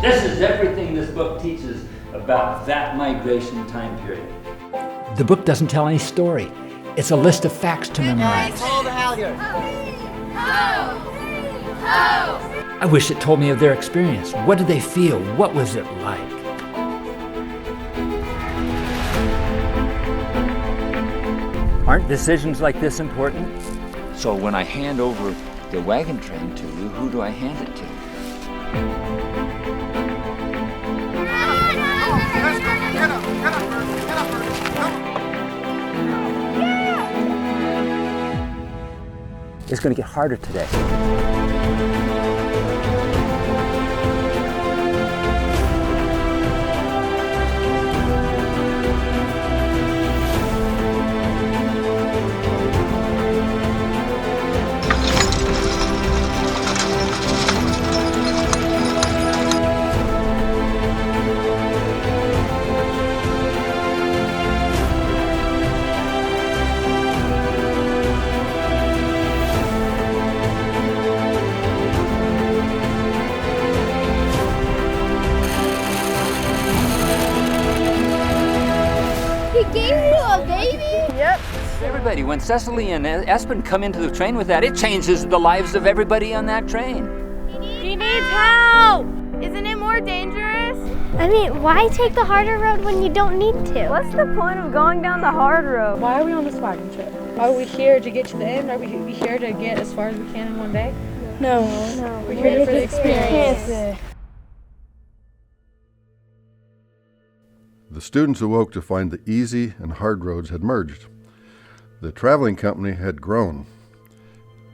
This is everything this book teaches about that migration time period. The book doesn't tell any story. It's a list of facts to memorize. Hold the halyard. I wish it told me of their experience. What did they feel? What was it like? Aren't decisions like this important? So when I hand over the wagon train to you, who do I hand it to? It's going to get harder today. He gave you a baby? Yep. Everybody, when Cecily and Espen come into the train with that, it changes the lives of everybody on that train. He needs help! Isn't it more dangerous? I mean, why take the harder road when you don't need to? What's the point of going down the hard road? Why are we on this wagon trip? Are we here to get to the end? Are we here to get as far as we can in one day? No. We're here for the experience. The students awoke to find the easy and hard roads had merged. The traveling company had grown,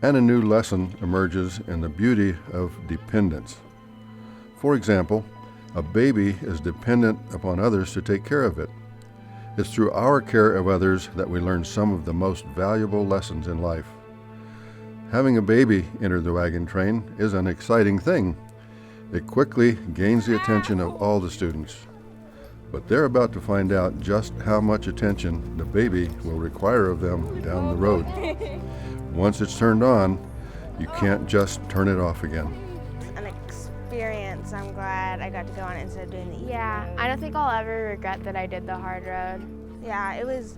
and a new lesson emerges in the beauty of dependence. For example, a baby is dependent upon others to take care of it. It's through our care of others that we learn some of the most valuable lessons in life. Having a baby enter the wagon train is an exciting thing. It quickly gains the attention of all the students. But they're about to find out just how much attention the baby will require of them down the road. Once it's turned on, you can't just turn it off again. An experience. I'm glad I got to go on it instead of doing the easy road. I don't think I'll ever regret that I did the hard road. Yeah, it was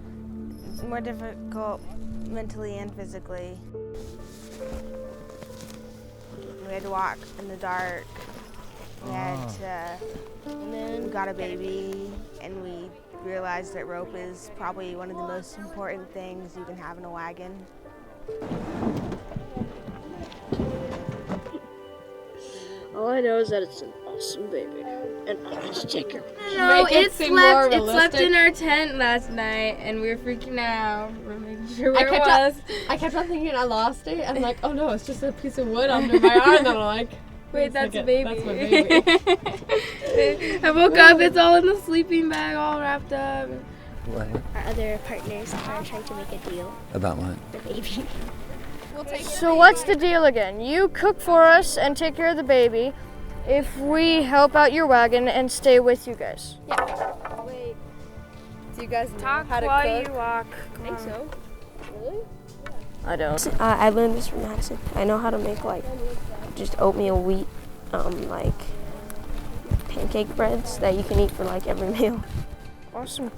more difficult mentally and physically. We had to walk in the dark. And then we got a baby, and we realized that rope is probably one of the most important things you can have in a wagon. All I know is that it's an awesome baby, and I'm going to take her. No, it slept in our tent last night, and we were freaking out. We're making sure where it was. I kept on thinking I lost it. I'm like, oh no, it's just a piece of wood under my arm. And I'm like, wait, that's a baby. That's my baby. I woke up, it's all in the sleeping bag, all wrapped up. What? Our other partners are trying to make a deal About what? for the baby. So what's the deal again? You cook for us and take care of the baby if we help out your wagon and stay with you guys. Wait. Do you guys Talk know how to while cook? you walk. I think so. Really? I don't. I learned this from Madison. I know how to make like just oatmeal wheat, like pancake breads that you can eat for like every meal. Awesome.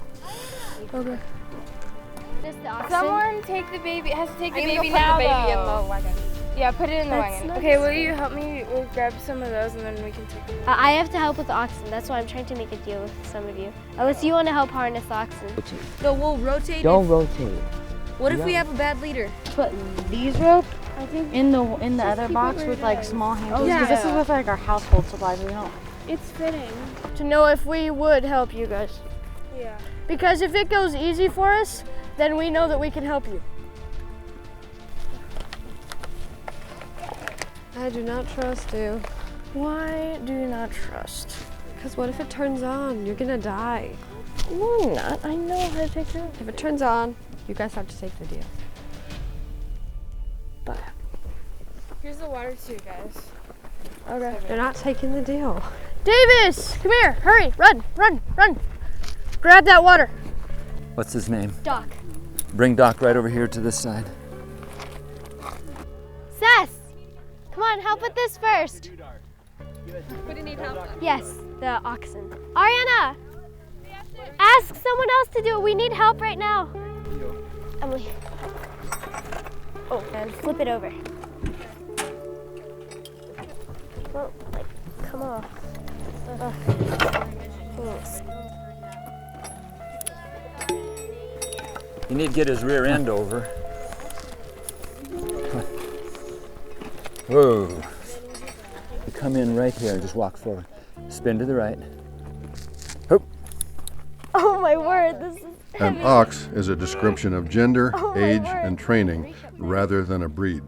Okay. Just the oxen. Someone take the baby. It has to take the baby put now. the baby in though. the wagon. Yeah, put it in the That's wagon. nice. Okay, will you help me? We'll grab some of those and then we can take them. I have to help with the oxen. That's why I'm trying to make a deal with some of you. Unless you want to help harness the oxen. No, we'll rotate. Don't rotate. What if we have a bad leader? Put these rope in the other box with like small handles. Yeah. Because this is with like our household supplies. We don't. It's fitting. To know if we would help you guys. Yeah. Because if it goes easy for us, then we know that we can help you. I do not trust you. Why do you not trust? Because what if it turns on? You're gonna die. No, I'm not. I know how to take care of it. If it turns on, you guys have to take the deal. But here's the water too, guys. Okay. They're not taking the deal. Davis, come here. Hurry. Run, run, run. Grab that water. What's his name? Doc. Bring Doc right over here to this side. Seth! Come on, help with this first. Who do you need help? Yes, the oxen. Ariana! Ask someone else to do it. We need help right now. Emily. Oh, and flip it over. Well, like, come on. Thanks. You need to get his rear end over. Whoa. You come in right here and just walk forward. Spin to the right. Hoop. Oh my word, this is An heavy. ox is a description of gender, Oh my age, word. and training rather than a breed.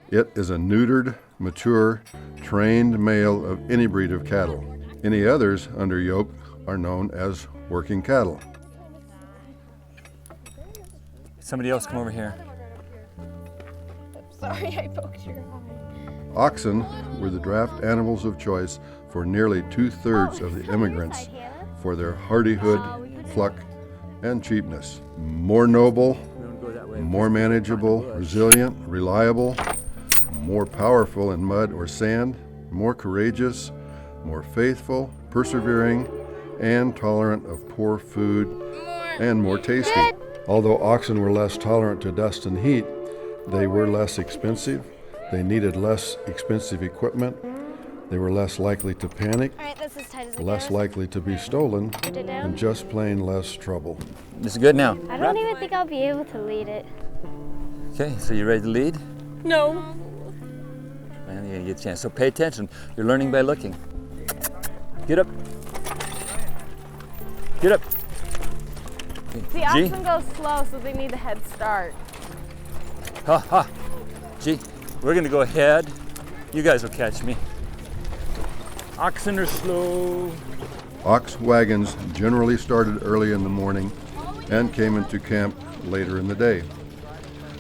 It is a neutered, mature, trained male of any breed of cattle. Any others under yoke are known as working cattle. Somebody else come over here. Sorry, I poked your eye. Oxen were the draft animals of choice for nearly 2/3 of the immigrants for their hardihood, pluck, and cheapness. More noble, more manageable, resilient, reliable, more powerful in mud or sand, more courageous, more faithful, persevering, and tolerant of poor food, and more tasty. Although oxen were less tolerant to dust and heat, they were less expensive, they needed less expensive equipment, they were less likely to panic, All right, that's as tight as it less goes. likely to be stolen, Put it down. and just plain less trouble. This is good now. I don't even think I'll be able to lead it. Okay, so you ready to lead? No. Well, you're gonna get a chance. So pay attention. You're learning by looking. Get up. Get up. The G. oxen go slow, so they need a head start. Ha ha. G, we're gonna go ahead. You guys will catch me. Oxen are slow. Ox wagons generally started early in the morning and came into camp later in the day.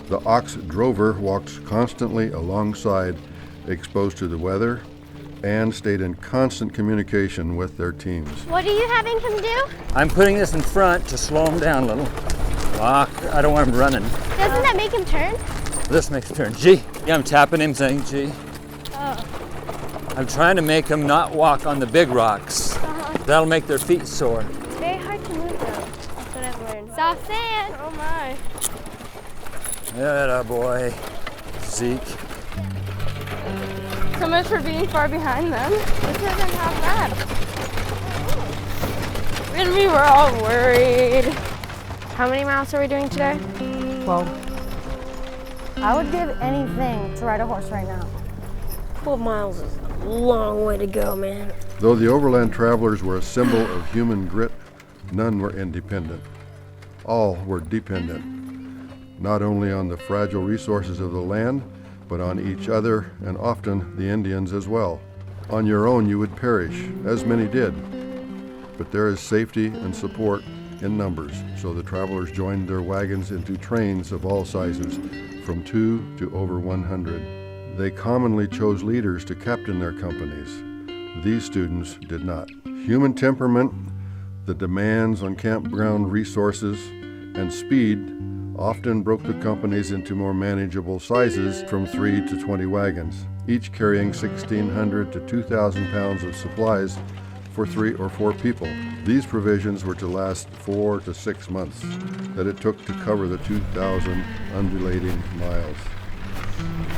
The ox drover walked constantly alongside, exposed to the weather, and stayed in constant communication with their teams. What are you having him do? I'm putting this in front to slow him down a little. Walk. I don't want him running. Doesn't that make him turn? This makes a turn. G. Yeah, I'm tapping him saying G. Oh. I'm trying to make him not walk on the big rocks. That'll make their feet sore. It's very hard to move though. That's what I've learned. Soft sand. Oh my. Yeah, boy. Zeke. So much for being far behind them. This isn't half bad. And we were all worried. How many miles are we doing today? 12. I would give anything to ride a horse right now. 12 miles is a long way to go, man. Though the overland travelers were a symbol of human grit, none were independent. All were dependent, not only on the fragile resources of the land, but on each other and often the Indians as well. On your own you would perish, as many did. But there is safety and support in numbers, so the travelers joined their wagons into trains of all sizes, from 2 to over 100. They commonly chose leaders to captain their companies. These students did not. Human temperament, the demands on campground resources, and speed often broke the companies into more manageable sizes from 3 to 20 wagons, each carrying 1,600 to 2,000 pounds of supplies for 3 or 4 people. These provisions were to last 4 to 6 months that it took to cover the 2,000 undulating miles.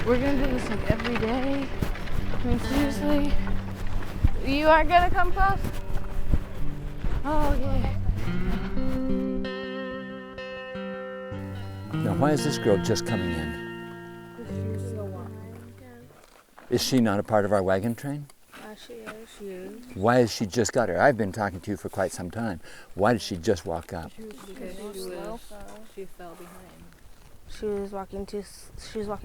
We're gonna do this like every day. I mean, seriously. You aren't gonna come close? Oh, yeah. Now, why is this girl just coming in? Is she not a part of our wagon train? She is. Why has she just got here? I've been talking to you for quite some time. Why did she just walk up? She fell behind. She was walking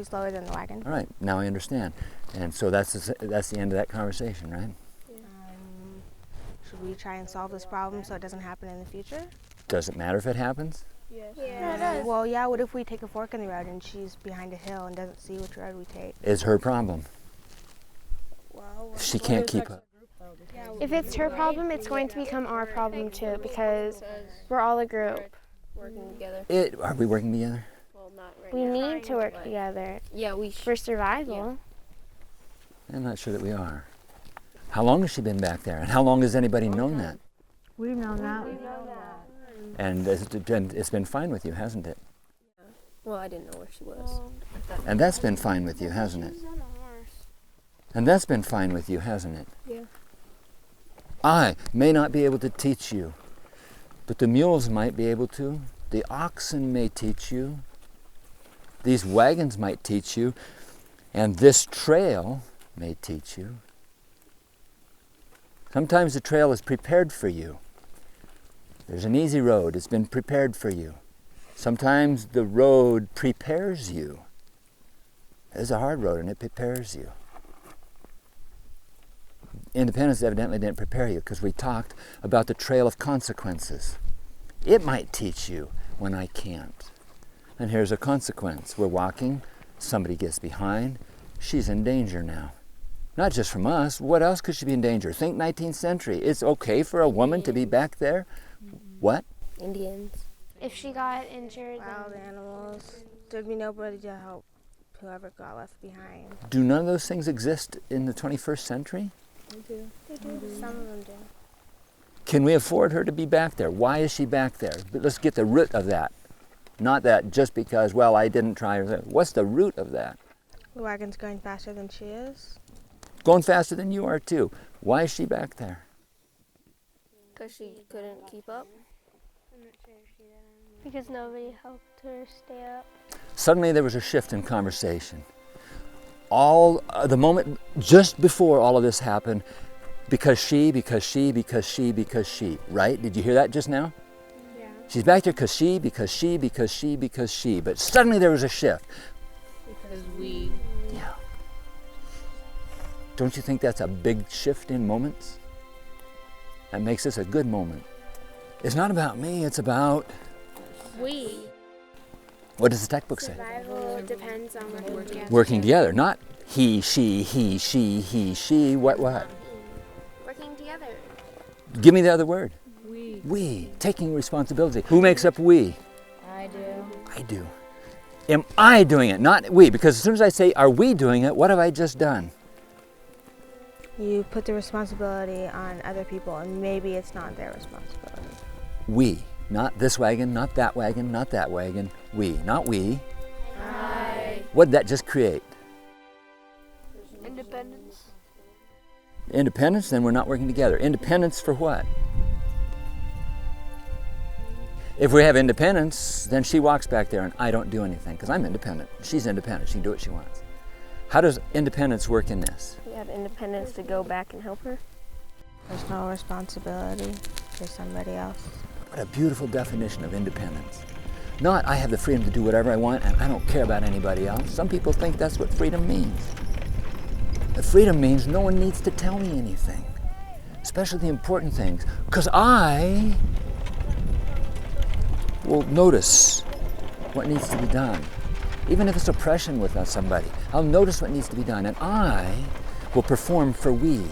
slower than the wagon. All right, now I understand. And so that's the end of that conversation, right? Should we try and solve this problem so it doesn't happen in the future? Does it matter if it happens? Yeah. Well, yeah, what if we take a fork in the road and she's behind a hill and doesn't see which road we take? It's her problem. She can't keep up. If it's her problem, it's going to become our problem too, because we're all a group. Working together. Are we working together? We need to work together Yeah, we for survival. I'm not sure that we are. How long has she been back there? And how long has anybody known that? We've known that. And it's been fine with you, hasn't it? Well, I didn't know where she was. And that's been fine with you, hasn't it? And that's been fine with you, hasn't it? Yeah. I may not be able to teach you, but the mules might be able to. The oxen may teach you. These wagons might teach you. And this trail may teach you. Sometimes the trail is prepared for you. There's an easy road. It's been prepared for you. Sometimes the road prepares you. There's a hard road and it prepares you. Independence evidently didn't prepare you because we talked about the trail of consequences. It might teach you when I can't. And here's a consequence. We're walking, somebody gets behind, she's in danger now. Not just from us, what else could she be in danger? Think 19th century. It's okay for a woman to be back there? What? Indians. If she got injured, Wild animals. There'd be nobody to help whoever got left behind. Do none of those things exist in the 21st century? They do. Some of them do. Can we afford her to be back there? Why is she back there? But let's get the root of that. Not that just because, well, I didn't try. What's the root of that? The wagon's going faster than she is. Going faster than you are too. Why is she back there? Because she couldn't keep up. Because nobody helped her stay up. Suddenly there was a shift in conversation. The moment just before all of this happened, because she, right? Did you hear that just now? yeah. She's back there because she. But suddenly there was a shift. Because we. Yeah. Don't you think that's a big shift in moments? That makes this a good moment. It's not about me, it's about... We. What does the textbook say? Survival depends on working together. Working together, not he, she. What? Working together. Give me the other word. We. We. Taking responsibility. Who makes up we? I do. I do. Am I doing it? Not we. Because as soon as I say, are we doing it, what have I just done? You put the responsibility on other people, and maybe it's not their responsibility. We. Not this wagon, not that wagon, not that wagon. We. Not we. I. What did that just create? Independence. Independence, then we're not working together. Independence for what? If we have independence, then she walks back there and I don't do anything because I'm independent. She's independent. She can do what she wants. How does independence work in this? We had independence to go back and help her. There's no responsibility for somebody else. What a beautiful definition of independence. Not I have the freedom to do whatever I want and I don't care about anybody else. Some people think that's what freedom means. But freedom means no one needs to tell me anything, especially the important things, because I will notice what needs to be done. Even if it's oppression with somebody, I'll notice what needs to be done and I will perform for we.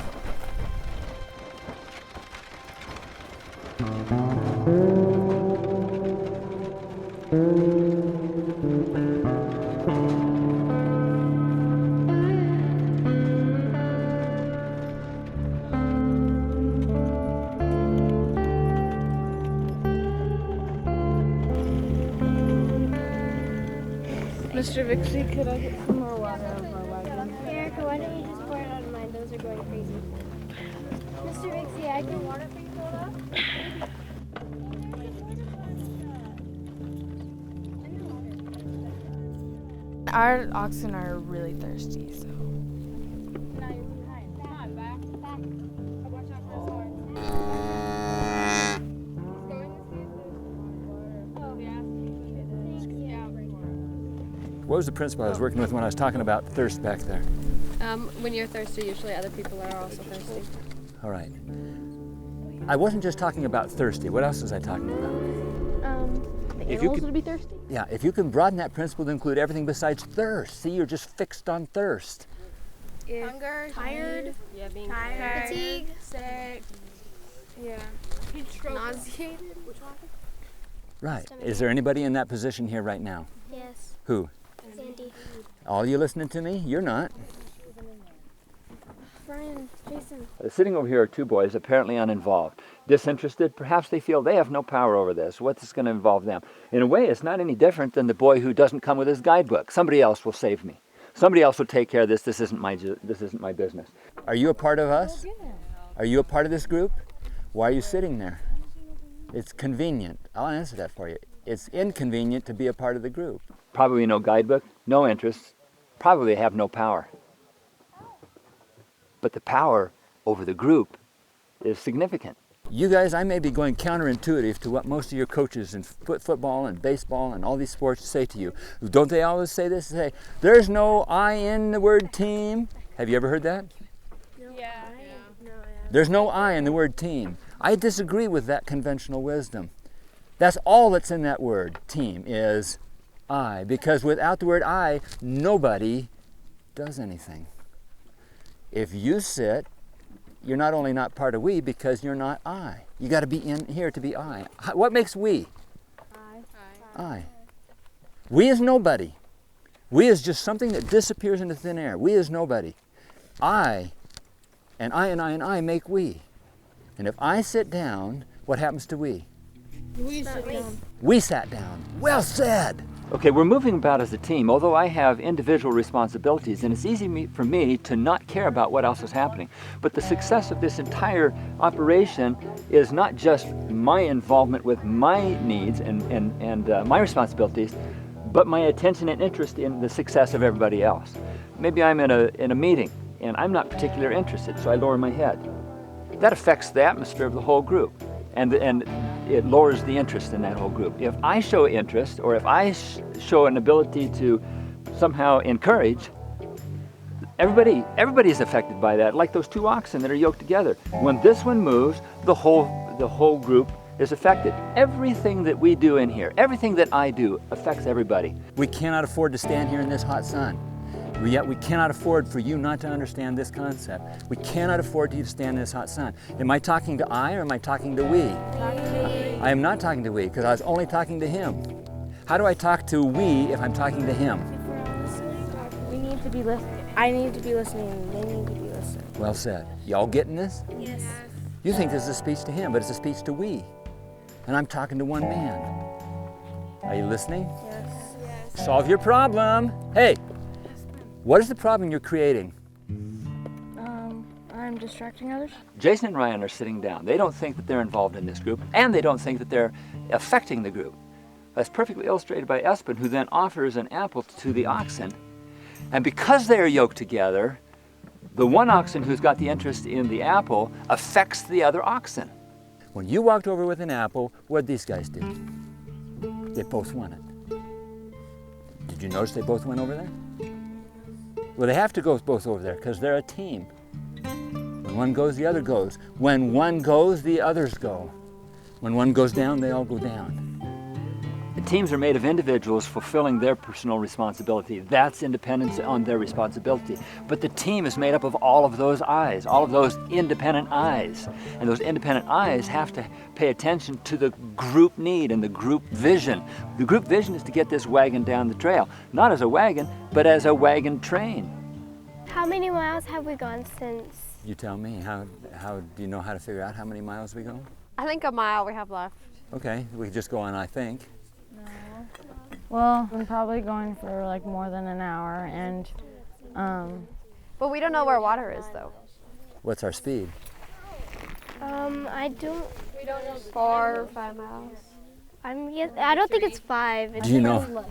Mr. Vixie, could I get some more water out of my wagon? Erica, why don't you just pour it out of mine? Those are going crazy. Mr. Vixie, I can water for you, Lola? Our oxen are really thirsty, so. What was the principle I was working with when I was talking about thirst back there? When you're thirsty, usually other people are also thirsty. All right. I wasn't just talking about thirsty. What else was I talking about? The animals would be thirsty? Yeah, if you can broaden that principle to include everything besides thirst. See, you're just fixed on thirst. Hunger, tired, Yeah, being tired, fatigue, Sick. Yeah. nauseated. Right. Is there anybody in that position here right now? Yes. Who? Sandy. All you listening to me? You're not. Brian. Jason. Sitting over here are two boys, apparently uninvolved. Disinterested, perhaps they feel they have no power over this. What's this going to involve them? In a way, it's not any different than the boy who doesn't come with his guidebook. Somebody else will save me. Somebody else will take care of this. This isn't my business. Are you a part of us? Are you a part of this group? Why are you sitting there? It's convenient. I'll answer that for you. It's inconvenient to be a part of the group. Probably no guidebook, no interest, probably have no power. But the power over the group is significant. You guys, I may be going counterintuitive to what most of your coaches in football and baseball and all these sports say to you. Don't they always say this? Say, there's no I in the word team. Have you ever heard that? Yeah. There's no I in the word team. I disagree with that conventional wisdom. That's all that's in that word, team, is I. Because without the word I, nobody does anything. If you sit, you're not only not part of we because you're not I. You got to be in here to be I. What makes we? I. We is nobody. We is just something that disappears into thin air. We is nobody. I and I make we. And if I sit down, what happens to we? We sit down. We sat down. Well said. Okay, we're moving about as a team, although I have individual responsibilities, and it's easy for me to not care about what else is happening. But the success of this entire operation is not just my involvement with my needs and my responsibilities, but my attention and interest in the success of everybody else. Maybe I'm in a meeting, and I'm not particularly interested, so I lower my head. That affects the atmosphere of the whole group. And it lowers the interest in that whole group. If I show interest, or if I show an ability to somehow encourage, everybody is affected by that, like those two oxen that are yoked together. When this one moves, the whole group is affected. Everything that we do in here, everything that I do, affects everybody. We cannot afford to stand here in this hot sun. Yet we cannot afford for you not to understand this concept. We cannot afford you to stand in this hot sun. Am I talking to I or am I talking to we? I am not talking to we because I was only talking to him. How do I talk to we if I'm talking to him? We need to be listening. I need to be listening. They need to be listening. Well said. Y'all getting this? Yes. You think this is a speech to him, but it's a speech to we. And I'm talking to one man. Are you listening? Yes. Solve your problem. Hey. What is the problem you're creating? I'm distracting others. Jason and Ryan are sitting down. They don't think that they're involved in this group, and they don't think that they're affecting the group. That's perfectly illustrated by Espen, who then offers an apple to the oxen. And because they are yoked together, the one oxen who's got the interest in the apple affects the other oxen. When you walked over with an apple, what did these guys do? They both won it. Did you notice they both went over there? Well, they have to go both over there because they're a team. When one goes, the other goes. When one goes, the others go. When one goes down, they all go down. The teams are made of individuals fulfilling their personal responsibility. That's independence on their responsibility. But the team is made up of all of those eyes, all of those independent eyes. And those independent eyes have to pay attention to the group need and the group vision. The group vision is to get this wagon down the trail, not as a wagon, but as a wagon train. How many miles have we gone since? You tell me. How do you know how to figure out how many miles we go? I think a mile we have left. Okay, we could just go on, I think. Well, I'm probably going for like more than an hour, and But we don't know where water is, though. What's our speed? I don't. We don't know. 4 or 5 miles. I don't think it's 5. Do you know?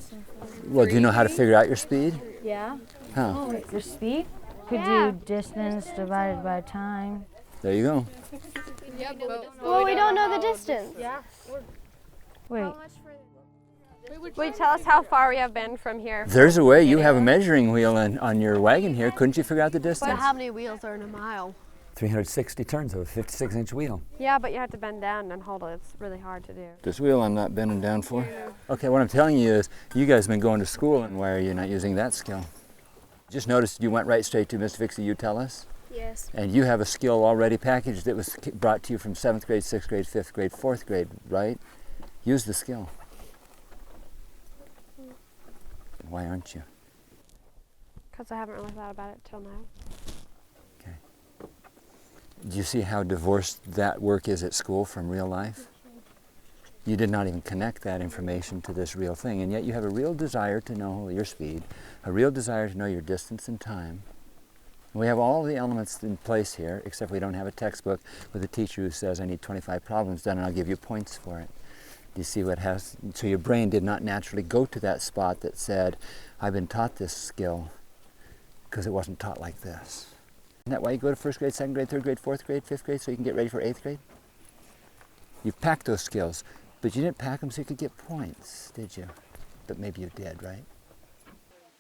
Well, do you know how to figure out your speed? yeah. Huh. Oh, your speed? Could Yeah. do distance divided by time. There you go. Well, we don't know the distance. Wait. Will you tell us how far we have been from here? There's a way. You have a measuring wheel on your wagon here. Couldn't you figure out the distance? But how many wheels are in a mile? 360 turns of a 56-inch wheel. Yeah, but you have to bend down and hold it. It's really hard to do. This wheel I'm not bending down for. Okay, what I'm telling you is you guys have been going to school, and why are you not using that skill? Just noticed you went right straight to Miss Vixie, you tell us? Yes. And you have a skill already packaged that was brought to you from 7th grade, 6th grade, 5th grade, 4th grade, right? Use the skill. Why aren't you? Because I haven't really thought about it till now. Okay. Do you see how divorced that work is at school from real life? You did not even connect that information to this real thing, and yet you have a real desire to know your speed, a real desire to know your distance and time. We have all the elements in place here, except we don't have a textbook with a teacher who says, I need 25 problems done and I'll give you points for it. Do you see what has, so your brain did not naturally go to that spot that said, I've been taught this skill because it wasn't taught like this. Isn't that why you go to first grade, second grade, third grade, fourth grade, fifth grade, so you can get ready for eighth grade? You've packed those skills, but you didn't pack them so you could get points, did you? But maybe you did, right?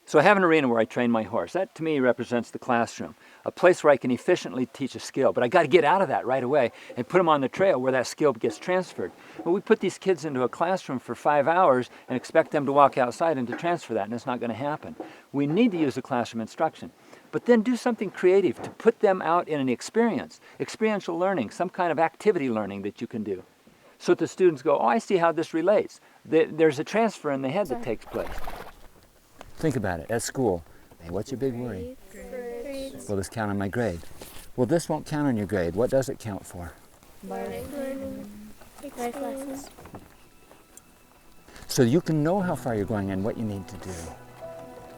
So I have an arena where I train my horse. That to me represents the classroom, a place where I can efficiently teach a skill. But I got to get out of that right away and put them on the trail where that skill gets transferred. Well, we put these kids into a classroom for 5 hours and expect them to walk outside and to transfer that, and it's not going to happen. We need to use the classroom instruction, but then do something creative to put them out in an experience, experiential learning, some kind of activity learning that you can do. So that the students go, oh, I see how this relates. There's a transfer in the head that takes place. Think about it, at school, hey, what's your big worry? Grades. Will this count on my grade? Well, this won't count on your grade. What does it count for? Learning. Life lessons. So you can know how far you're going and what you need to do.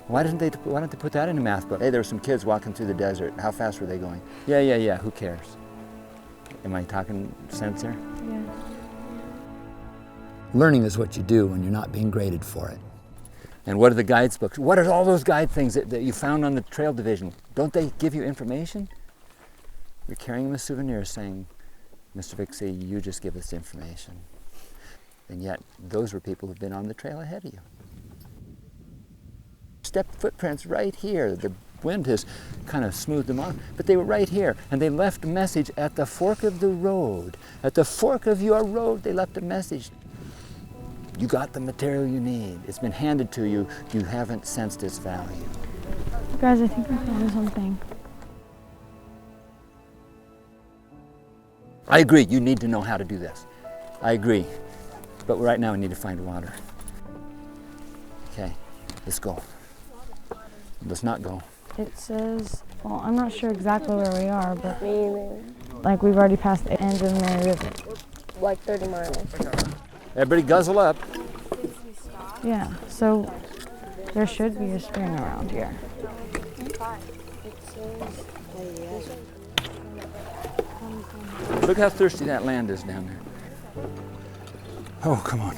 Why don't they put that in a math book? Hey, there were some kids walking through the desert. How fast were they going? Yeah, who cares? Am I talking sense here? Yeah. Learning is what you do when you're not being graded for it. And what are the guides books? What are all those guide things that you found on the trail division? Don't they give you information? You're carrying them as souvenirs saying, Mr. Vixie, you just give us information. And yet, those were people who've been on the trail ahead of you. Step footprints right here. The wind has kind of smoothed them off, but they were right here. And they left a message at the fork of the road. At the fork of your road, they left a message. You got the material you need. It's been handed to you. You haven't sensed its value. Guys, I think I found something. I agree. You need to know how to do this. I agree. But right now we need to find water. Okay, let's go. Let's not go. It says, well, I'm not sure exactly where we are, but like we've already passed the end of the Mary River. Like 30 miles. Everybody guzzle up. Yeah, so there should be a spring around here. Look how thirsty that land is down there. Oh, come on.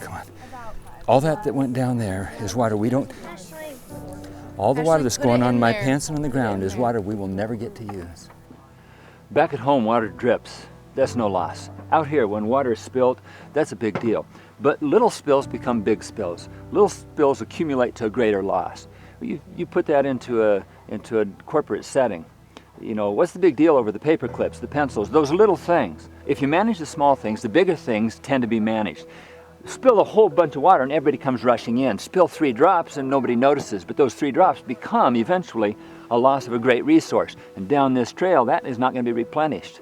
All that went down there is water we don't... All the water that's going on my pants and on the ground is water we will never get to use. Back at home, water drips. That's no loss. Out here, when water is spilled, that's a big deal. But little spills become big spills. Little spills accumulate to a greater loss. You put that into a corporate setting. You know, what's the big deal over the paper clips, the pencils, those little things? If you manage the small things, the bigger things tend to be managed. Spill a whole bunch of water and everybody comes rushing in. Spill 3 drops and nobody notices, but those 3 drops become eventually a loss of a great resource. And down this trail, that is not going to be replenished.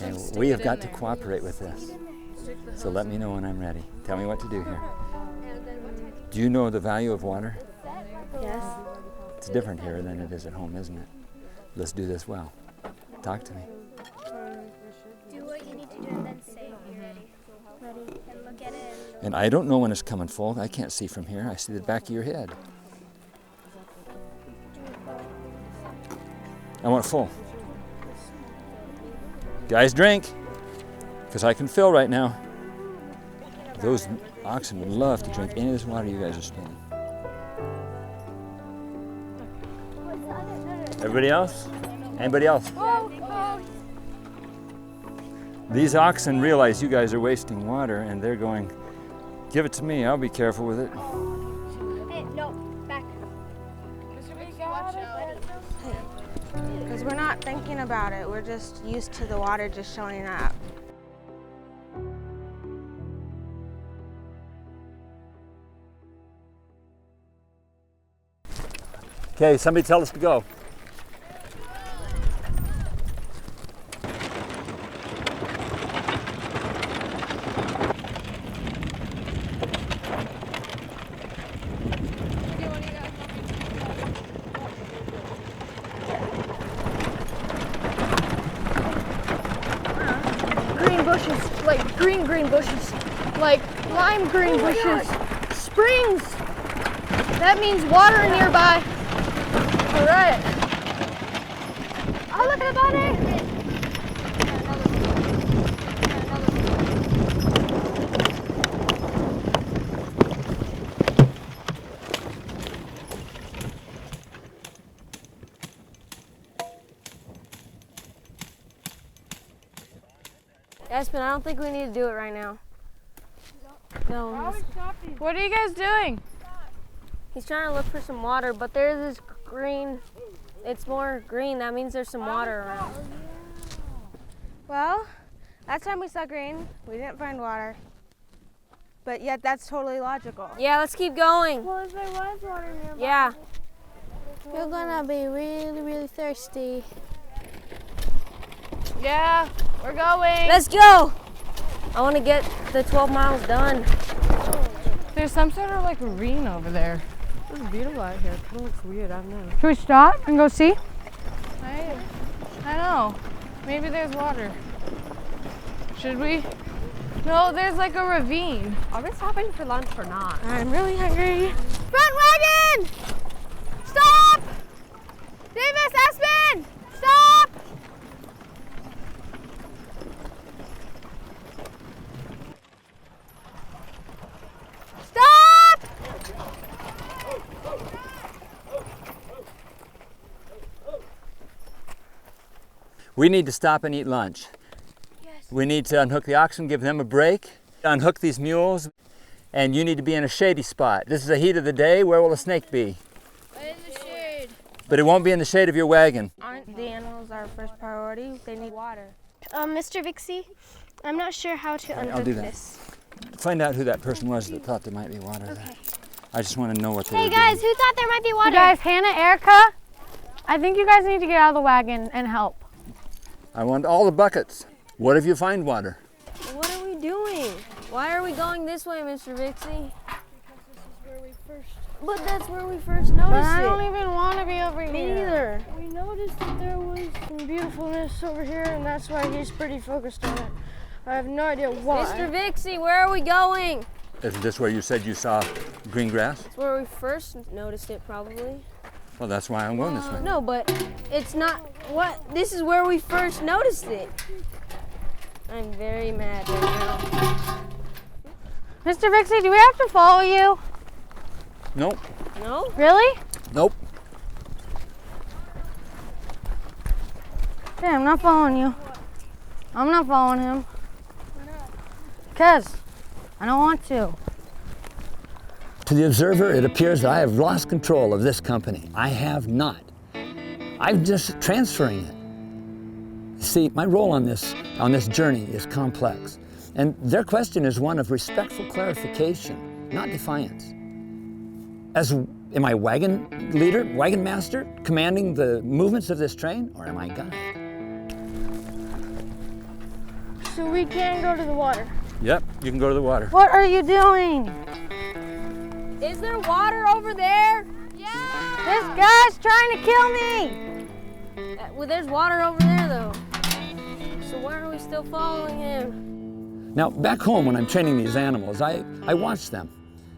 And we have got to cooperate with this. So let me know when I'm ready. Tell me what to do here. Do you know the value of water? Yes. It's different here than it is at home, isn't it? Let's do this well. Talk to me. Do what you need to do and then say you're ready. Ready. And look at it. And I don't know when it's coming full. I can't see from here. I see the back of your head. I want full. Guys, drink, because I can fill right now. Those oxen would love to drink any of this water you guys are spilling. Everybody else? Anybody else? These oxen realize you guys are wasting water and they're going, give it to me, I'll be careful with it. Hey, no, back. Because we're not thinking about it. We're just used to the water just showing up. Okay, somebody tell us to go. green bushes, like green bushes, like lime green bushes, springs. That means water nearby. All right. Oh, look at the bunny. Aspen, I don't think we need to do it right now. No. What are you guys doing? He's trying to look for some water, but there's this green. It's more green. That means there's some water around. Well, last time we saw green, we didn't find water. But yet that's totally logical. Yeah, let's keep going. Well, if there was water nearby. Yeah. You're gonna be really, really thirsty. Yeah, we're going. Let's go. I want to get the 12 miles done. There's some sort of like ravine over there. It's beautiful out here. It kind of looks weird. I don't know. Should we stop and go see? I know. Maybe there's water. Should we? No, there's like a ravine. Are we stopping for lunch or not? I'm really hungry. Front wagon! Stop! Davis, Aspen! Stop! Stop! We need to stop and eat lunch. We need to unhook the oxen, give them a break, unhook these mules, and you need to be in a shady spot. This is the heat of the day. Where will the snake be? In the shade. But it won't be in the shade of your wagon. Aren't the animals our first priority? They need water. Mr. Vixie, I'm not sure how to I'll unhook do that. this. Find out who that person was that thought there might be water there. I just want to know what they Hey were guys, doing. who thought there might be water? You guys, Hannah, Erica, I think you guys need to get out of the wagon and help. I want all the buckets. What if you find water? What are we doing? Why are we going this way, Mr. Vixie? But that's where we first noticed But I it. don't even want to be over Me here. neither. We noticed that there was some beautifulness over here, and that's why he's pretty focused on it. I have no idea why. Mr. Vixie, where are we going? Isn't this where you said you saw green grass? It's where we first noticed it, probably. Well, that's why I'm going this way. No, but it's not what. This is where we first noticed it. I'm very mad right now. Mr. Vixie, do we have to follow you? Nope. No? Really? Nope. Okay, I'm not following you. I'm not following him. Because I don't want to. To the observer, it appears that I have lost control of this company. I have not. I'm just transferring it. See, my role on this journey is complex. And their question is one of respectful clarification, not defiance. Am I wagon leader, wagon master, commanding the movements of this train, or am I guide? So we can go to the water. Yep, you can go to the water. What are you doing? Is there water over there? This guy's trying to kill me. Well, there's water over there, though. So why are we still following him? Now, back home when I'm training these animals, I watch them.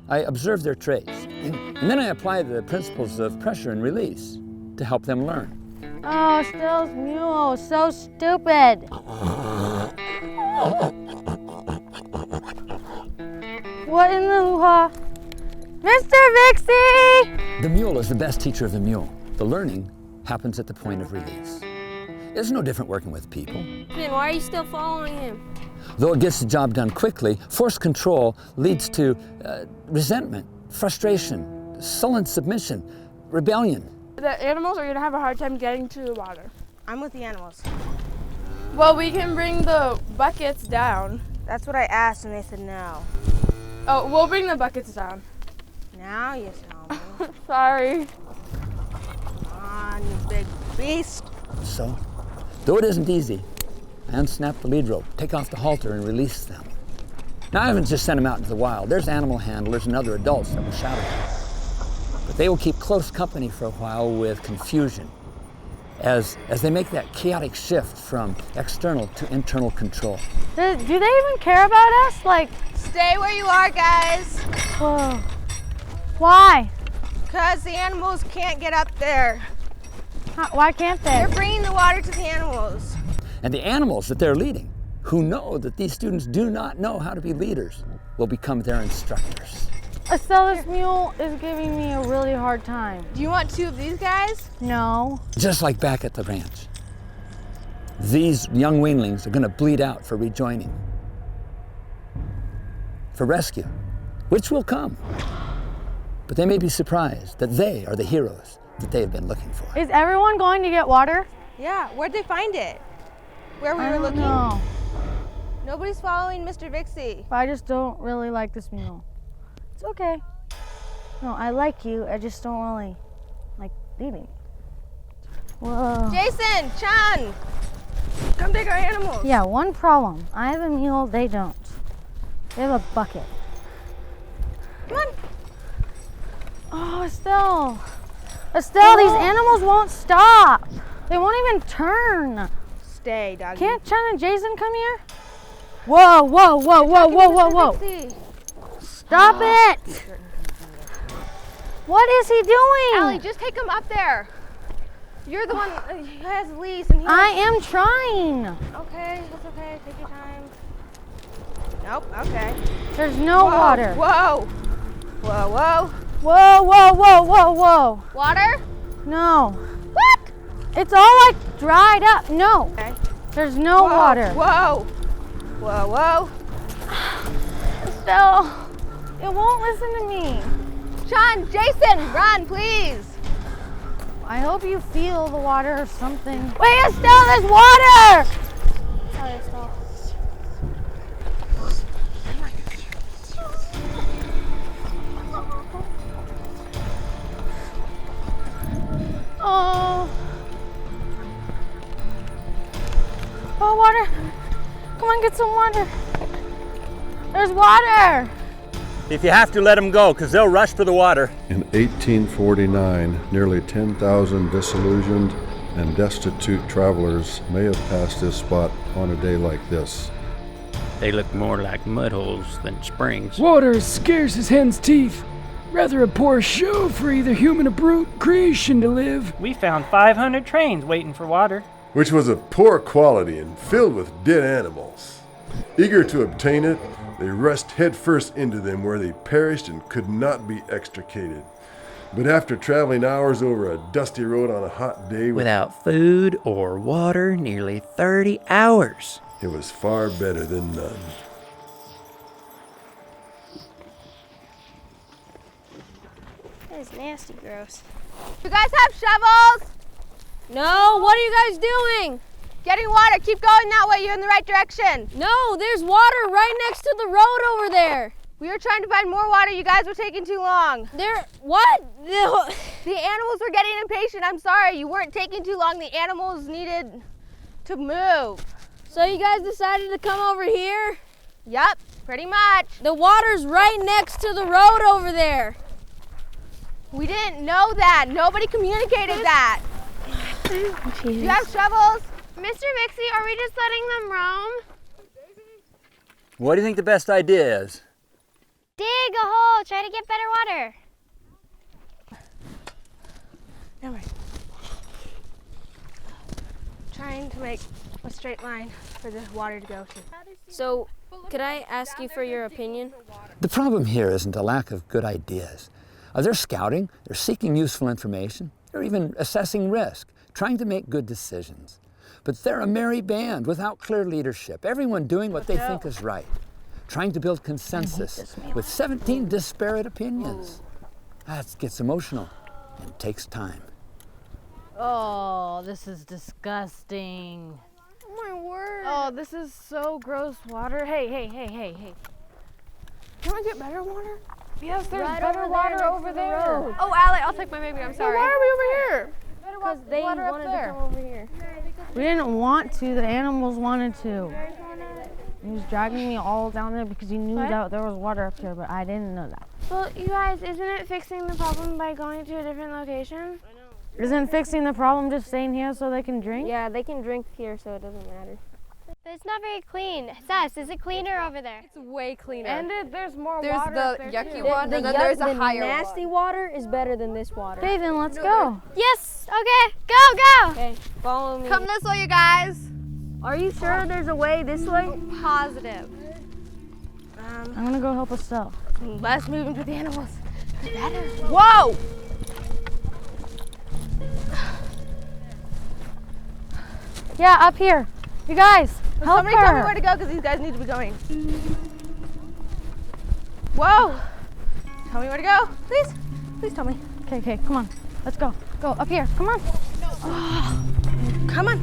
I observe their traits. And then I apply the principles of pressure and release to help them learn. Oh, Still's mule, so stupid. What in the hoo-ha? Mr. Vixie! The mule is the best teacher of the mule. The learning happens at the point of release. It's no different working with people. Then why are you still following him? Though it gets the job done quickly, forced control leads to resentment, frustration, sullen submission, rebellion. The animals are going to have a hard time getting to the water. I'm with the animals. Well, we can bring the buckets down. That's what I asked and they said no. Oh, we'll bring the buckets down. Now you tell me. Sorry. Come on, you big beast. So, though it isn't easy, I unsnap the lead rope, take off the halter, and release them. Now, I haven't just sent them out into the wild. There's animal handlers and other adults that will shadow them. But they will keep close company for a while with confusion as they make that chaotic shift from external to internal control. Do they even care about us? Like, Stay where you are, guys. oh, why? Because the animals can't get up there. Why can't they? They're bringing the water to the animals. And the animals that they're leading, who know that these students do not know how to be leaders, will become their instructors. Estelle, this mule is giving me a really hard time. Do you want 2 of these guys? No. Just like back at the ranch. These young weanlings are going to bleed out for rejoining, for rescue, which will come. But they may be surprised that they are the heroes that they have been looking for. Is everyone going to get water? Yeah, where'd they find it? Where we I were don't looking? know. Nobody's following Mr. Vixie. But I just don't really like this mule. It's okay. No, I like you. I just don't really like leading. Whoa. Jason, Chan, come take our animals. Yeah, one problem. I have a mule, they don't. They have a bucket. Come on. Oh, Estelle. Estelle, these animals won't stop. They won't even turn. Stay, doggy. Can't Chen and Jason come here? Whoa, whoa, whoa, whoa, whoa, whoa, whoa. Stop it. What is he doing? Allie, just take him up there. You're the one who has the leash. And I am trying. Okay, that's okay. Take your time. Nope, okay. There's no Whoa, water. Whoa. Whoa, whoa. Whoa, whoa, whoa, whoa, whoa. Water? No. What? It's all like dried up. No. Okay. There's no Whoa, water. Whoa. Whoa, whoa. Estelle, it won't listen to me. Sean, Jason, run, please. I hope you feel the water or something. Wait, Estelle, there's water! Sorry, Estelle. Oh. Oh, water. Come on, get some water. There's water. If you have to, let them go, because they'll rush for the water. In 1849, nearly 10,000 disillusioned and destitute travelers may have passed this spot on a day like this. They look more like mud holes than springs. Water is scarce as hen's teeth. Rather a poor show for either human or brute creation to live. We found 500 trains waiting for water. Which was of poor quality and filled with dead animals. Eager to obtain it, they rushed headfirst into them where they perished and could not be extricated. But after traveling hours over a dusty road on a hot day without food or water, nearly 30 hours. It was far better than none. That is nasty gross. You guys have shovels? No, what are you guys doing? Getting water. Keep going that way. You're in the right direction. No, there's water right next to the road over there. We were trying to find more water. You guys were taking too long. What? The animals were getting impatient. I'm sorry. You weren't taking too long. The animals needed to move. So you guys decided to come over here? Yep, pretty much. The water's right next to the road over there. We didn't know that. Nobody communicated that. Oh, you have shovels? Mr. Vixie, are we just letting them roam? What do you think the best idea is? Dig a hole, try to get better water. All right. Trying to make a straight line for the water to go to. So, could I ask you for your opinion? The problem here isn't a lack of good ideas. They're scouting, they're seeking useful information, they're even assessing risk, trying to make good decisions. But they're a merry band without clear leadership, everyone doing what they think is right, trying to build consensus with 17 disparate opinions. That gets emotional and takes time. Oh, this is disgusting. Oh my word. Oh, this is so gross water. Hey. Can we get better water? Yes, there's Right better over water there over next to the there. road. Oh, Allie, I'll take my baby. I'm sorry. Why are we over here? Because they wanted to come over here. We didn't want to, the animals wanted to. He was dragging me all down there because he knew that there was water up here, but I didn't know that. Well, you guys, isn't it fixing the problem by going to a different location? Isn't fixing the problem just staying here so they can drink? Yeah, they can drink here, so it doesn't matter. But it's not very clean. Sess, is it cleaner over there? It's way cleaner. And there's more There's water. the yucky one, and then there's a higher nasty water is better than this water. Okay, then let's go. Yes, okay, go. Okay, follow me. Come this way, you guys. Are you sure there's a way this way? Positive. I'm gonna go help Estelle. Less movement with the animals. Better. Whoa! Yeah, up here. You guys, help Somebody tell me her. where to go because these guys need to be going. Whoa! Tell me where to go, please. Please tell me. Okay, come on. Let's go. Go up here. Come on. Oh, come on.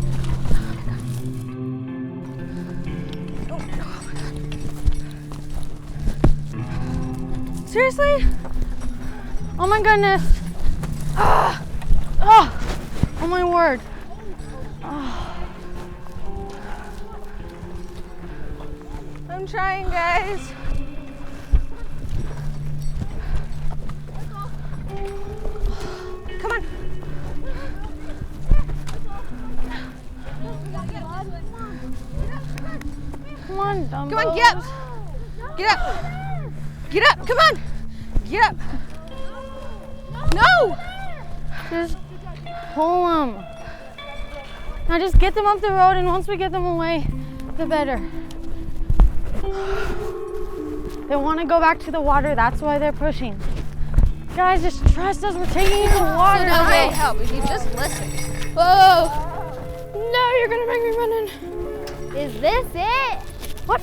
Seriously? Oh my goodness. Oh my word. I'm trying, guys. Come on. Come on, Dumbo. Come on, get up. Get up. Get up. Come on. Get up. No. Just pull them. Now just get them up the road, and once we get them away, the better. They want to go back to the water, that's why they're pushing. Guys, just trust us, we're taking you to the water. Okay, help if you just listen. Whoa. No, you're gonna make me run in. Is this it? What?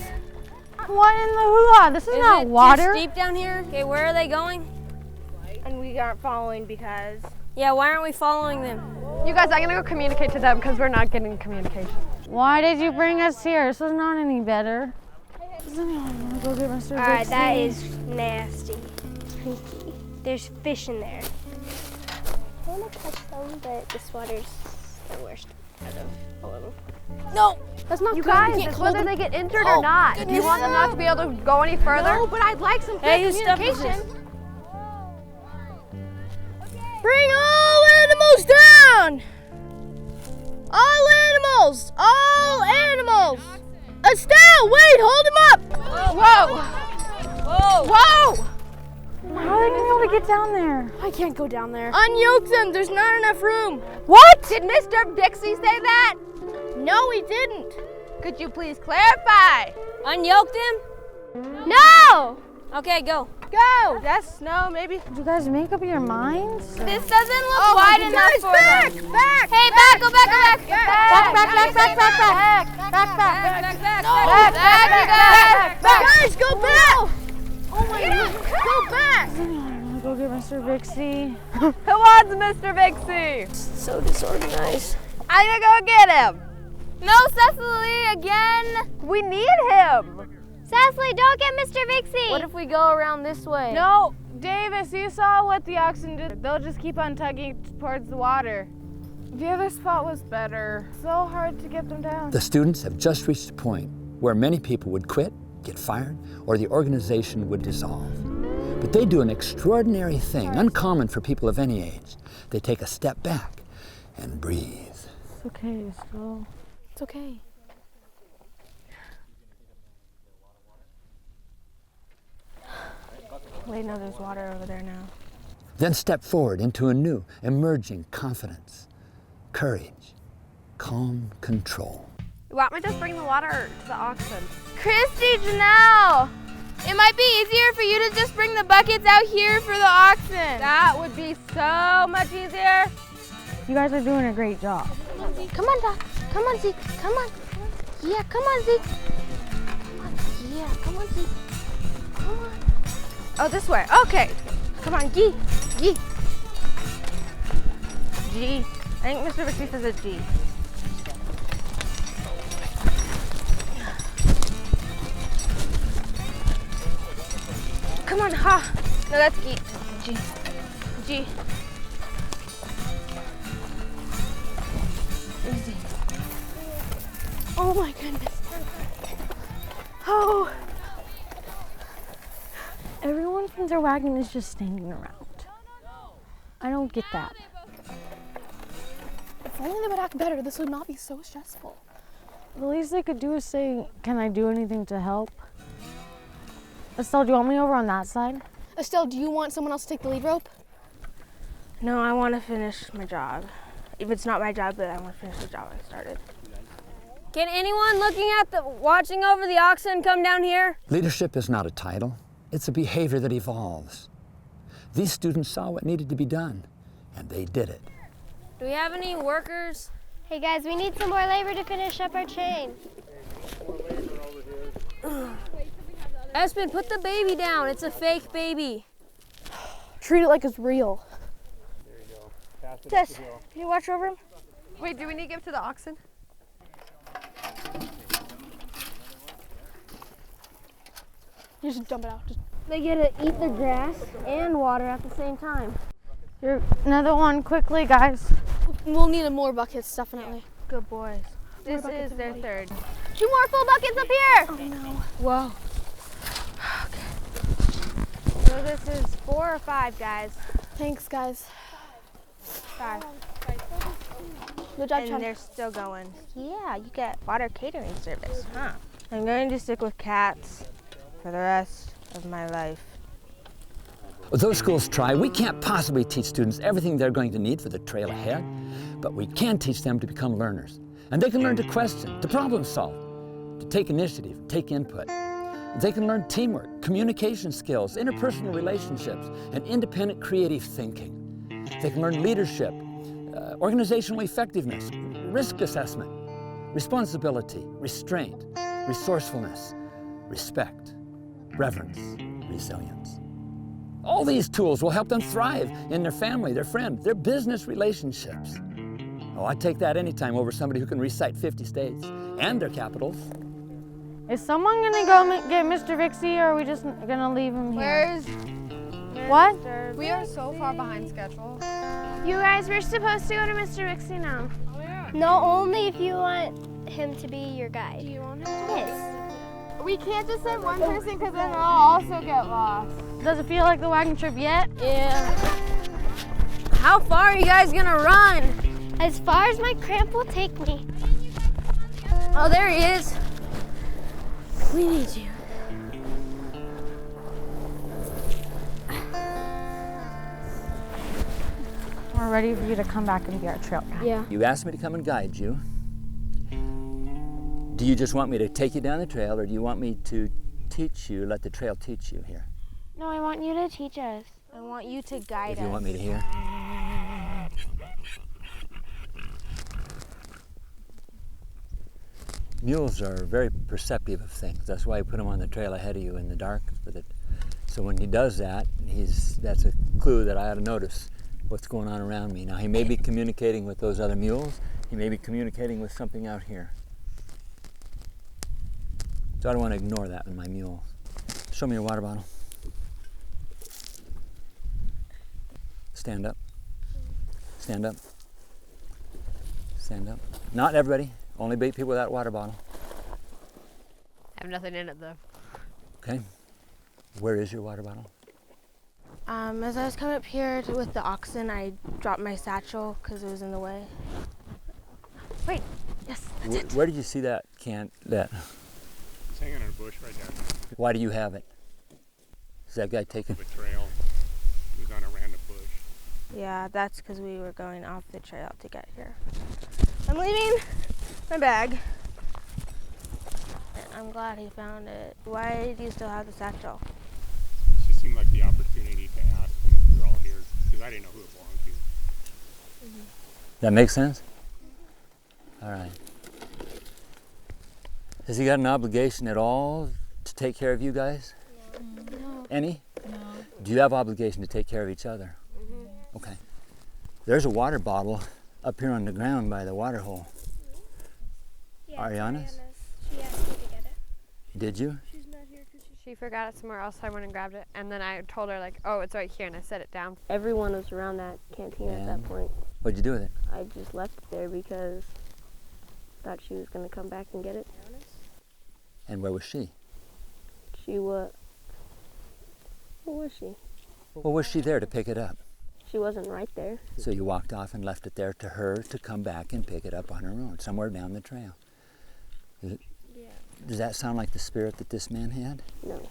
What in the hoo-ha? This is not water. Too steep down here? Okay, where are they going? And we aren't following because... Yeah, why aren't we following them? You guys, I'm gonna go communicate to them because we're not getting communication. Why did you bring us here? This is not any better. I'm gonna go get Mr. All right, Big that C. is nasty. There's fish in there. I want to touch them, but this water's the worst out of all of them. No! That's not you good. Guys, it's whether they get injured or not. Do you want them not to be able to go any further? No, but I'd like some Hey, whose stuff is communication. this? Bring all animals down! All animals! All animals! Estelle, wait, hold him up! Whoa! Whoa! Whoa! How are they gonna be able to get down there? I can't go down there. Unyoke them, there's not enough room. What? Did Mr. Bixie say that? No, he didn't. Could you please clarify? Unyoke them? No! Okay, go. Go! Yes, no, maybe. Did you guys make up your minds? This doesn't look wide enough for back, them. back! Hey, back, go back, go back. Guys, go back! Oh my God, go back! I'm gonna go get Mr. Big C. Who wants Mr. Big C? So disorganized. I'm gonna go get him. No, Cecily, again. We need him. Cecily, don't get Mr. Vixie. What if we go around this way? No, Davis, you saw what the oxen did. They'll just keep on tugging towards the water. The other spot was better. So hard to get them down. The students have just reached a point where many people would quit, get fired, or the organization would dissolve. But they do an extraordinary thing, uncommon for people of any age. They take a step back and breathe. It's okay, Estelle. It's okay. Wait, no, there's water over there now. Then step forward into a new, emerging confidence, courage, calm control. You want me to just bring the water to the oxen? Christy, Janelle, it might be easier for you to just bring the buckets out here for the oxen. That would be so much easier. You guys are doing a great job. Come on, Doc. Come on, Zeke. Come on. Yeah, come on, Zeke. Come on. Yeah, come on, Zeke. Come on. Oh, this way. Okay. Come on, G. G. G. I think Mr. Vixie says it's G. Come on, ha. No, that's G. G. G. Easy. Oh my goodness. Oh. Everyone from their wagon is just standing around. I don't get that. If only they would act better, this would not be so stressful. The least they could do is say, can I do anything to help? Estelle, do you want me over on that side? Estelle, do you want someone else to take the lead rope? No, I want to finish my job. If it's not my job, but I want to finish the job I started. Can anyone watching over the oxen come down here? Leadership is not a title. It's a behavior that evolves. These students saw what needed to be done, and they did it. Do we have any workers? Hey guys, we need some more labor to finish up our chain. Espen, put the baby down. It's a fake baby. Treat it like it's real. There you go. Tess, can you watch over him? Wait, do we need to give to the oxen? You just dump it out. They get to eat the grass and water at the same time. Here, another one quickly, guys. We'll need more buckets, definitely. Good boys. This is their third. 2 more full buckets up here. Oh no. Whoa. So this is 4 or 5, guys. Thanks, guys. 5. Good job, And Chad. they're still going. Yeah, you get water catering service, huh? I'm going to stick with cats for the rest of my life. Those schools try. We can't possibly teach students everything they're going to need for the trail ahead, but we can teach them to become learners. And they can learn to question, to problem solve, to take initiative, take input. They can learn teamwork, communication skills, interpersonal relationships, and independent creative thinking. They can learn leadership, organizational effectiveness, risk assessment, responsibility, restraint, resourcefulness, respect, reverence, resilience. All these tools will help them thrive in their family, their friends, their business relationships. Oh, I take that anytime over somebody who can recite 50 states and their capitals. Is someone gonna go get Mr. Vixie, or are we just gonna leave him here? What? We are so far behind schedule. You guys, we're supposed to go to Mr. Vixie now. Oh, yeah. No, only if you want him to be your guide. Do you want him to? Yes. We can't just send one person because then they'll also get lost. Does it feel like the wagon trip yet? Yeah. How far are you guys gonna run? As far as my cramp will take me. Oh, there he is. We need you. We're ready for you to come back and be our trail guide. Yeah. You asked me to come and guide you. Do you just want me to take you down the trail, or do you want me to teach you, let the trail teach you here? No, I want you to teach us. I want you to guide If us. you want me to hear. Mules are very perceptive of things. That's why I put him on the trail ahead of you in the dark. So when he does that, that's a clue that I ought to notice what's going on around me. Now, he may be communicating with those other mules. He may be communicating with something out here. So I don't want to ignore that in my mules. Show me your water bottle. Stand up. Stand up. Stand up. Not everybody. Only bait people with that water bottle. I have nothing in it though. Okay. Where is your water bottle? As I was coming up here with the oxen, I dropped my satchel because it was in the way. Wait, yes, that's it. Where did you see that can? It's hanging in a bush right down there. Why do you have it? Is that guy taking? The trail. It was on a random bush. Yeah, that's because we were going off the trail to get here. I'm leaving my bag. I'm glad he found it. Why do you still have the satchel? It just seemed like the opportunity to ask when we're all here, because I didn't know who it belonged to. That makes sense? All right. Has he got an obligation at all to take care of you guys? No. Any? No. Do you have obligation to take care of each other? Okay. There's a water bottle up here on the ground by the water hole. Yeah, Ariana's? She asked me to get it. Did you? She's not here because She forgot it somewhere else. I went and grabbed it, and then I told her like, "Oh, it's right here," and I set it down. Everyone was around that canteen at that point. What'd you do with it? I just left it there because I thought she was going to come back and get it. And where was she? Where was she? Well, was she there to pick it up? she wasn't right there. So you walked off and left it there to her to come back and pick it up on her own, somewhere down the trail. Does that sound like the spirit that this man had? No.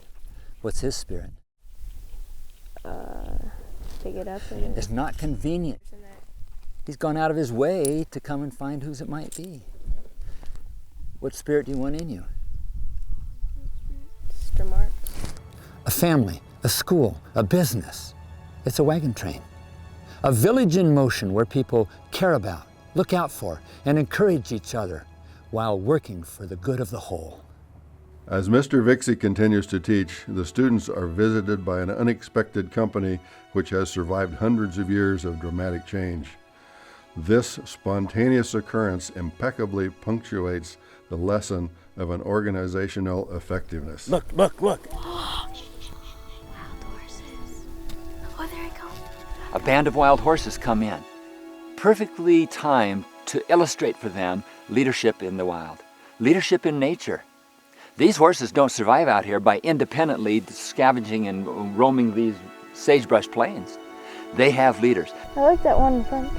What's his spirit? Pick it up and... It's not convenient. He's gone out of his way to come and find whose it might be. What spirit do you want in you? Mr. Marks. A family, a school, a business. It's a wagon train. A village in motion where people care about, look out for, and encourage each other while working for the good of the whole. As Mr. Vixie continues to teach, the students are visited by an unexpected company which has survived hundreds of years of dramatic change. This spontaneous occurrence impeccably punctuates the lesson of an organizational effectiveness. Look, look, look. Wild horses. Oh, there I go. A band of wild horses come in, perfectly timed to illustrate for them leadership in the wild, leadership in nature. These horses don't survive out here by independently scavenging and roaming these sagebrush plains. They have leaders. I like that one in front.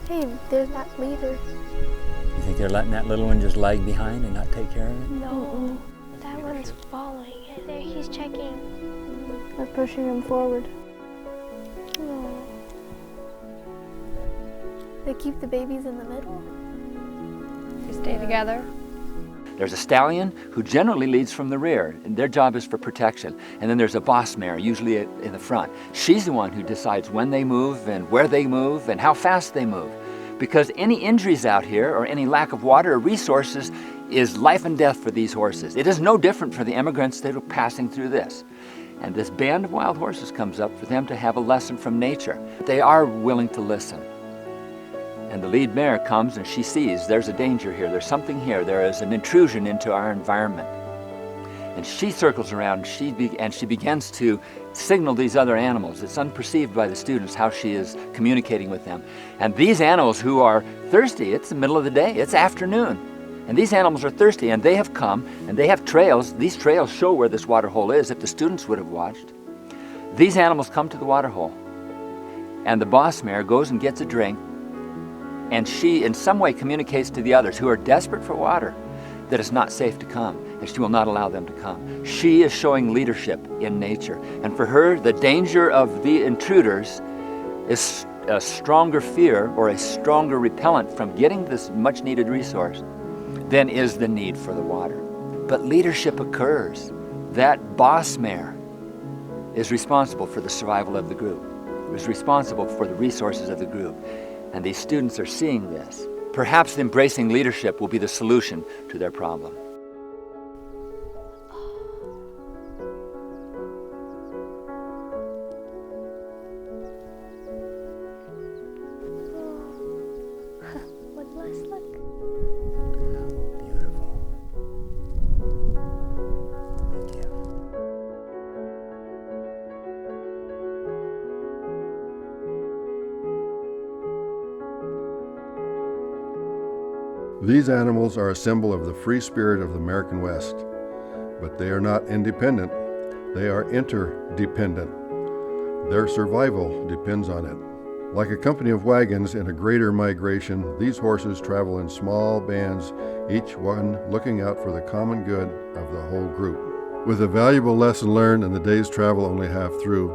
Hey, there's that leader. You think they're letting that little one just lag behind and not take care of it? No, that one's following it. There, he's checking. They're pushing him forward. They keep the babies in the middle. They stay together. There's a stallion who generally leads from the rear, and their job is for protection. And then there's a boss mare, usually in the front. She's the one who decides when they move and where they move and how fast they move. Because any injuries out here or any lack of water or resources is life and death for these horses. It is no different for the immigrants that are passing through this. And this band of wild horses comes up for them to have a lesson from nature. They are willing to listen. And the lead mare comes and she sees there's a danger here, there's something here, there is an intrusion into our environment. And she circles around and she begins to signal these other animals. It's unperceived by the students how she is communicating with them. And these animals who are thirsty, it's the middle of the day, it's afternoon. And these animals are thirsty and they have come and they have trails. These trails show where this water hole is if the students would have watched. These animals come to the water hole and the boss mare goes and gets a drink. And she in some way communicates to the others who are desperate for water that it's not safe to come, and she will not allow them to come. She is showing leadership in nature. And for her, the danger of the intruders is a stronger fear or a stronger repellent from getting this much needed resource than is the need for the water. But leadership occurs. That boss mare is responsible for the survival of the group, is responsible for the resources of the group. And these students are seeing this. Perhaps embracing leadership will be the solution to their problem. One last look. Beautiful. Thank you. These animals are a symbol of the free spirit of the American West, but they are not independent. They are interdependent. Their survival depends on it. Like a company of wagons in a greater migration, these horses travel in small bands, each one looking out for the common good of the whole group. With a valuable lesson learned and the day's travel only half through,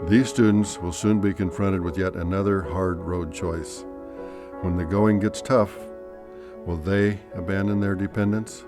these students will soon be confronted with yet another hard road choice. When the going gets tough, will they abandon their dependence?